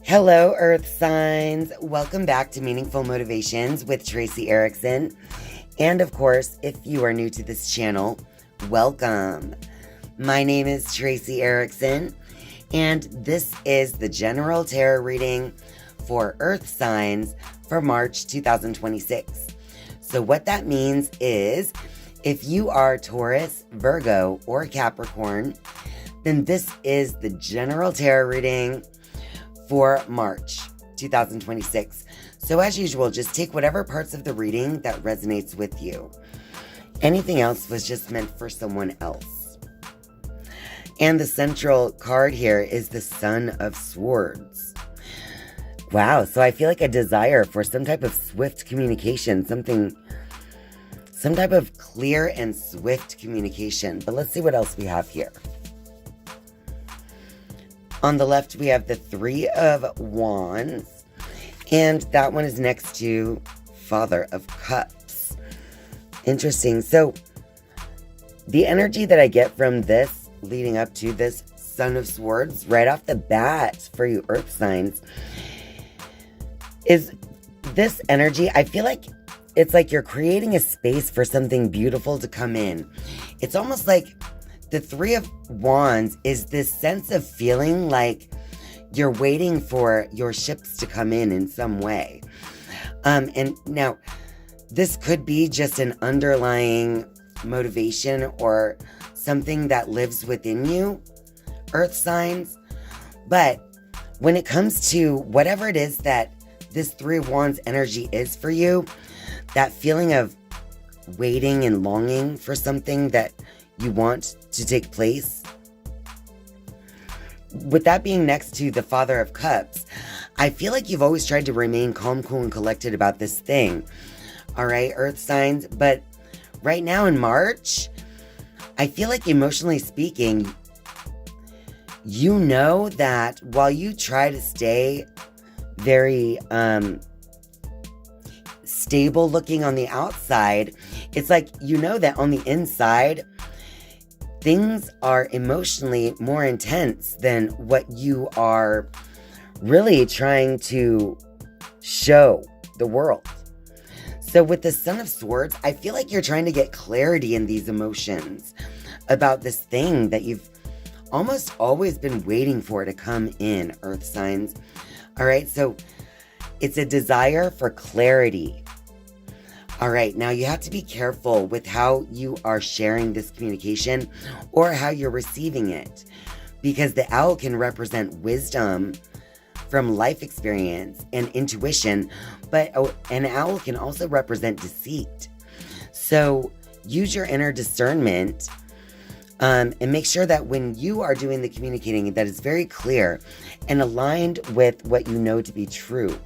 Hello, Earth signs. Welcome back to Meaningful Motivations with Tracy Erickson. And of course, if you are new to this channel, welcome. My name is Tracy Erickson, and this is the general tarot reading for Earth signs for March 2026. So what that means is if you are Taurus, Virgo, or Capricorn, then this is the general tarot reading for March 2026. So as usual, just take whatever parts of the reading that resonates with you. Anything else was just meant for someone else. And the central card here is the Son of Swords. Wow, so I feel like a desire for some type of swift communication, some type of clear and swift communication. But let's see what else we have here. On the left, we have the Three of Wands, and that one is next to Father of Cups. Interesting. So the energy that I get from this leading up to this Son of Swords right off the bat for you Earth signs is this energy. I feel like it's like you're creating a space for something beautiful to come in. It's almost like the Three of Wands is this sense of feeling like you're waiting for your ships to come in some way. And now, this could be just an underlying motivation or something that lives within you, Earth signs. But when it comes to whatever it is that this Three of Wands energy is for you, that feeling of waiting and longing for something that you want to take place. With that being next to the Father of Cups, I feel like you've always tried to remain calm, cool, and collected about this thing. All right, Earth signs. But right now in March, I feel like emotionally speaking, you know that while you try to stay very stable looking on the outside, it's like you know that on the inside, things are emotionally more intense than what you are really trying to show the world. So with the Son of Swords, I feel like you're trying to get clarity in these emotions about this thing that you've almost always been waiting for to come in, Earth signs. All right, so it's a desire for clarity. All right, now you have to be careful with how you are sharing this communication or how you're receiving it, because the owl can represent wisdom from life experience and intuition, but an owl can also represent deceit. So use your inner discernment and make sure that when you are doing the communicating, that it's very clear and aligned with what you know to be true.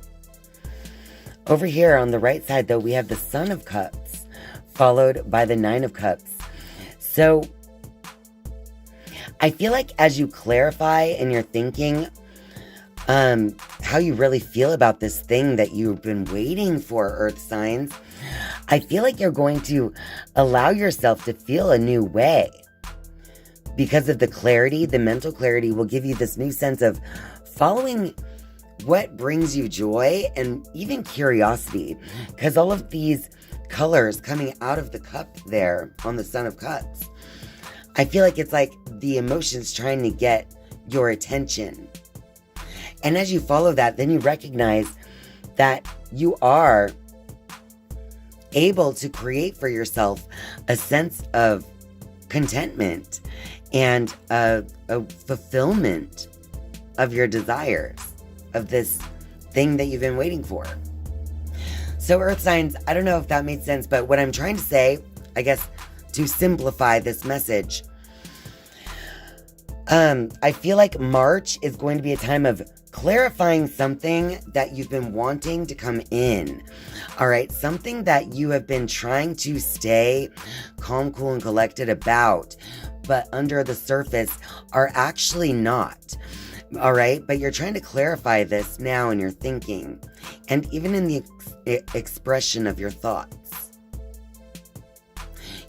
Over here on the right side, though, we have the Son of Cups, followed by the Nine of Cups. So I feel like as you clarify in your thinking how you really feel about this thing that you've been waiting for, Earth signs, I feel like you're going to allow yourself to feel a new way. Because of the clarity, the mental clarity will give you this new sense of following what brings you joy and even curiosity, because all of these colors coming out of the cup there on the Son of Cups, I feel like it's like the emotions trying to get your attention. And as you follow that, then you recognize that you are able to create for yourself a sense of contentment and a fulfillment of your desires, of this thing that you've been waiting for. So Earth signs, I don't know if that made sense, but what I'm trying to say, I guess, to simplify this message, I feel like March is going to be a time of clarifying something that you've been wanting to come in. All right, something that you have been trying to stay calm, cool, and collected about, but under the surface are actually not. All right, but you're trying to clarify this now in your thinking and even in the expression of your thoughts.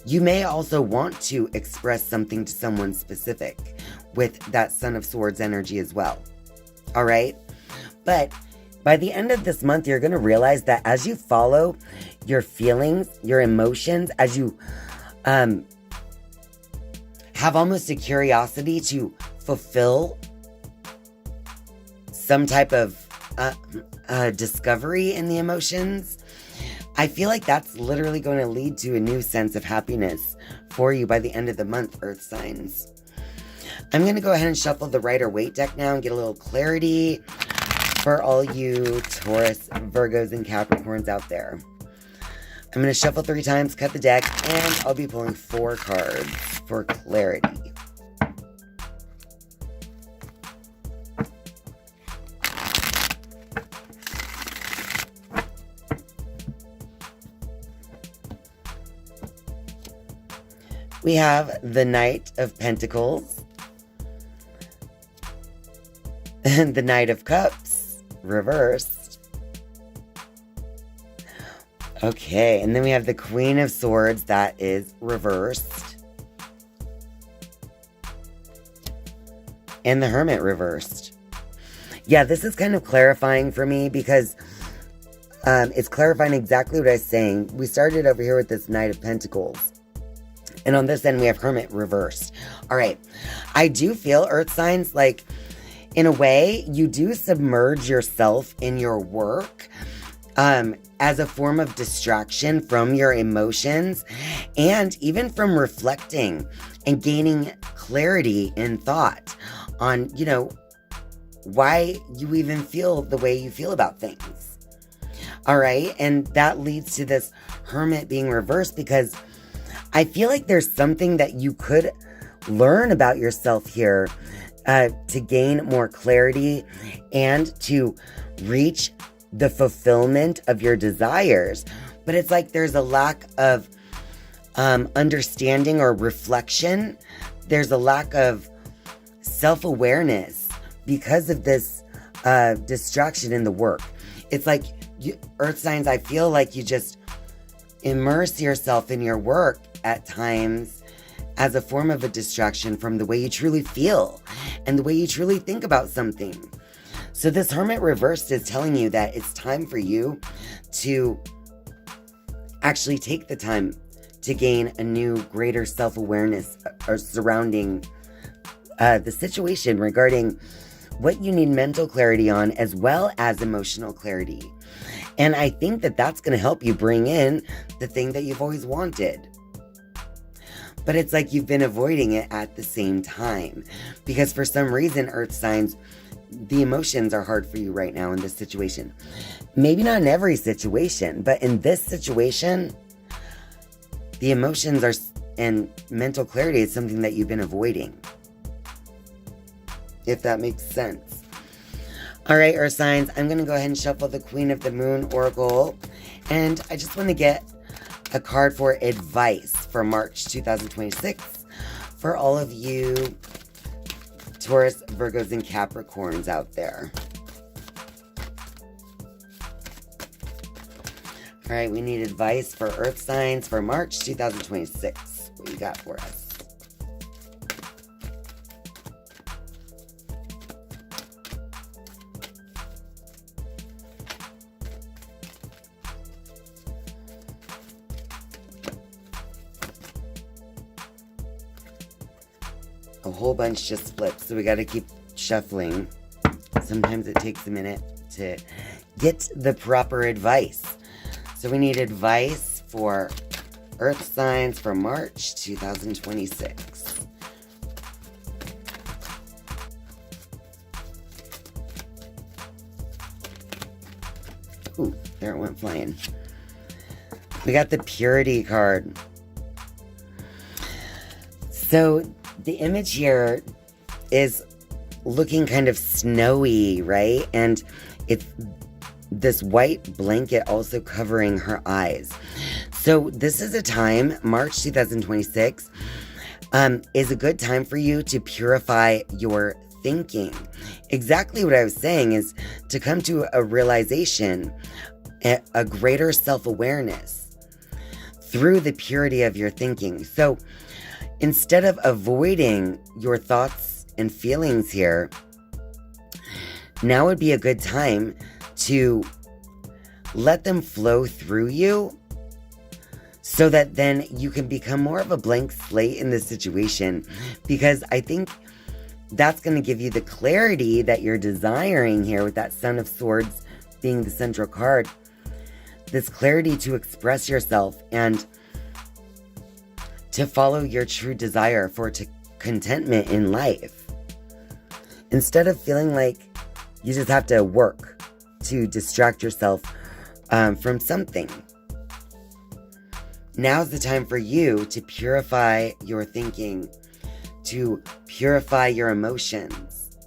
You may also want to express something to someone specific with that Son of Swords energy as well. All right, But by the end of this month, you're going to realize that as you follow your feelings, your emotions, as you have almost a curiosity to fulfill some type of discovery in the emotions, I feel like that's literally going to lead to a new sense of happiness for you by the end of the month, Earth signs. I'm going to go ahead and shuffle the Rider-Waite deck now and get a little clarity for all you Taurus, Virgos, and Capricorns out there. I'm going to shuffle 3 times, cut the deck, and I'll be pulling 4 cards for clarity. We have the Knight of Pentacles and the Knight of Cups reversed. Okay, and then we have the Queen of Swords that is reversed. And the Hermit reversed. Yeah, this is kind of clarifying for me because it's clarifying exactly what I was saying. We started over here with this Knight of Pentacles. And on this end, we have Hermit reversed. All right. I do feel, Earth signs, like, in a way, you do submerge yourself in your work as a form of distraction from your emotions and even from reflecting and gaining clarity in thought on, you know, why you even feel the way you feel about things. All right. And that leads to this Hermit being reversed because I feel like there's something that you could learn about yourself here to gain more clarity and to reach the fulfillment of your desires. But it's like there's a lack of understanding or reflection. There's a lack of self-awareness because of this distraction in the work. It's like, Earth signs, I feel like you just immerse yourself in your work at times as a form of a distraction from the way you truly feel and the way you truly think about something. So this Hermit reversed is telling you that it's time for you to actually take the time to gain a new, greater self-awareness surrounding the situation regarding what you need mental clarity on as well as emotional clarity. And I think that that's going to help you bring in the thing that you've always wanted. But it's like you've been avoiding it at the same time. Because for some reason, Earth signs, the emotions are hard for you right now in this situation. Maybe not in every situation, but in this situation, the emotions are, and mental clarity is something that you've been avoiding. If that makes sense. All right, Earth signs, I'm going to go ahead and shuffle the Queen of the Moon Oracle. And I just want to get a card for advice for March 2026 for all of you Taurus, Virgos, and Capricorns out there. All right, we need advice for Earth signs for March 2026. What you got for us? A whole bunch just flipped, so we got to keep shuffling. Sometimes it takes a minute to get the proper advice. So we need advice for Earth signs for March 2026. Ooh, there it went flying. We got the Purity card. So the image here is looking kind of snowy, right? And it's this white blanket also covering her eyes. So this is a time, March 2026, is a good time for you to purify your thinking. Exactly what I was saying is to come to a realization, a greater self-awareness through the purity of your thinking. So instead of avoiding your thoughts and feelings here, now would be a good time to let them flow through you so that then you can become more of a blank slate in this situation. Because I think that's going to give you the clarity that you're desiring here with that Son of Swords being the central card. This clarity to express yourself and to follow your true desire for contentment in life. Instead of feeling like you just have to work to distract yourself from something. Now's the time for you to purify your thinking, to purify your emotions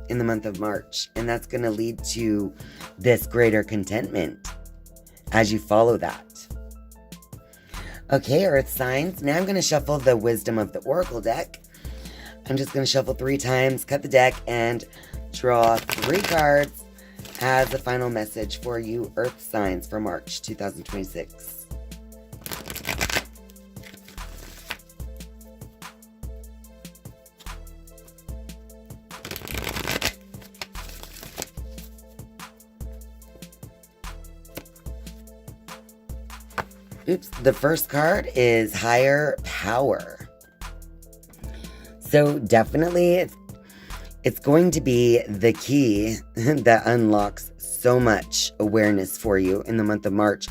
in the month of March. And that's going to lead to this greater contentment as you follow that. Okay, Earth signs. Now I'm going to shuffle the Wisdom of the Oracle deck. I'm just going to shuffle 3 times, cut the deck, and draw 3 cards as a final message for you, Earth signs, for March 2026. The first card is Higher Power. So definitely it's going to be the key that unlocks so much awareness for you in the month of March,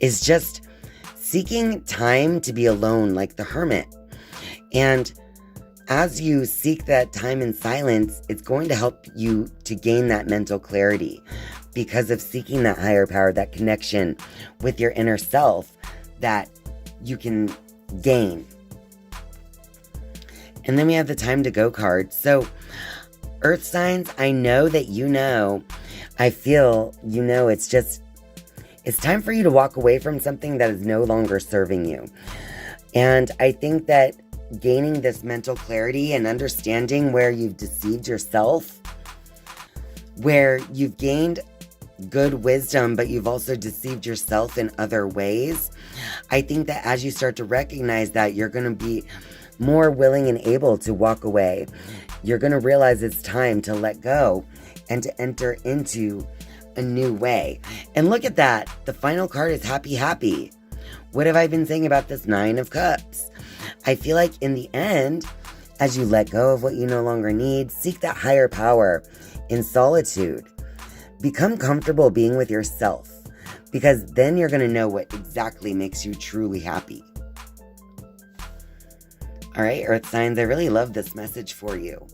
is just seeking time to be alone like the hermit. And as you seek that time in silence, it's going to help you to gain that mental clarity because of seeking that higher power, that connection with your inner self that you can gain. And then we have the Time to Go card. So, Earth signs, I know that you know, I feel you know, it's time for you to walk away from something that is no longer serving you. And I think that gaining this mental clarity and understanding where you've deceived yourself, where you've gained good wisdom, but you've also deceived yourself in other ways. I think that as you start to recognize that, you're going to be more willing and able to walk away. You're going to realize it's time to let go and to enter into a new way. And look at that. The final card is Happy, Happy. What have I been saying about this 9 of Cups? I feel like in the end, as you let go of what you no longer need, seek that higher power in solitude. Become comfortable being with yourself, because then you're going to know what exactly makes you truly happy. All right, Earth signs, I really love this message for you.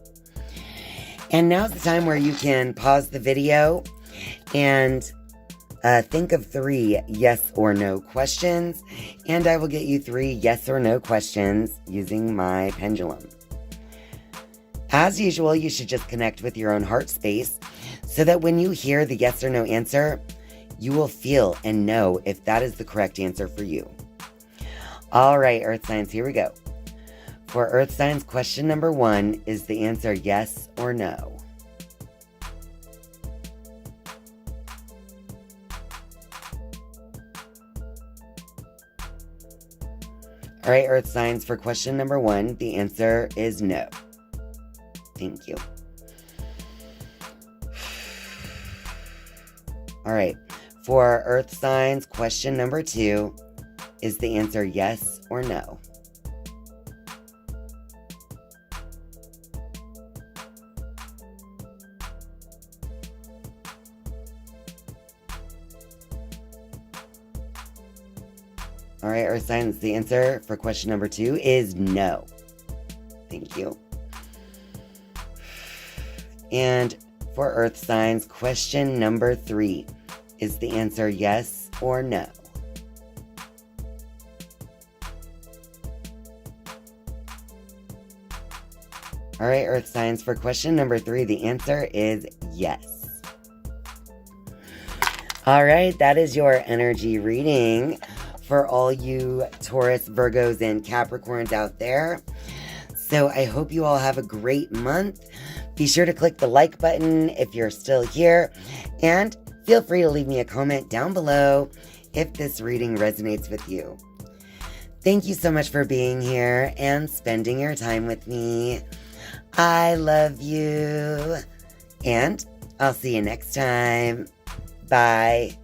And now's the time where you can pause the video and think of 3 yes or no questions, and I will get you 3 yes or no questions using my pendulum. As usual, you should just connect with your own heart space so that when you hear the yes or no answer, you will feel and know if that is the correct answer for you. All right, Earth signs, here we go. For Earth signs, question number 1 is the answer yes or no. All right, Earth signs, for question number 1, the answer is no. Thank you. All right, for Earth signs, question number 2 is the answer yes or no. All right, Earth signs, the answer for question number 2 is no. Thank you. And for Earth signs, question number 3 is the answer yes or no. All right, Earth signs, for question number 3, the answer is yes. All right, that is your energy reading for all you Taurus, Virgos, and Capricorns out there. So I hope you all have a great month. Be sure to click the like button if you're still here, and feel free to leave me a comment down below if this reading resonates with you. Thank you so much for being here and spending your time with me. I love you. And I'll see you next time. Bye.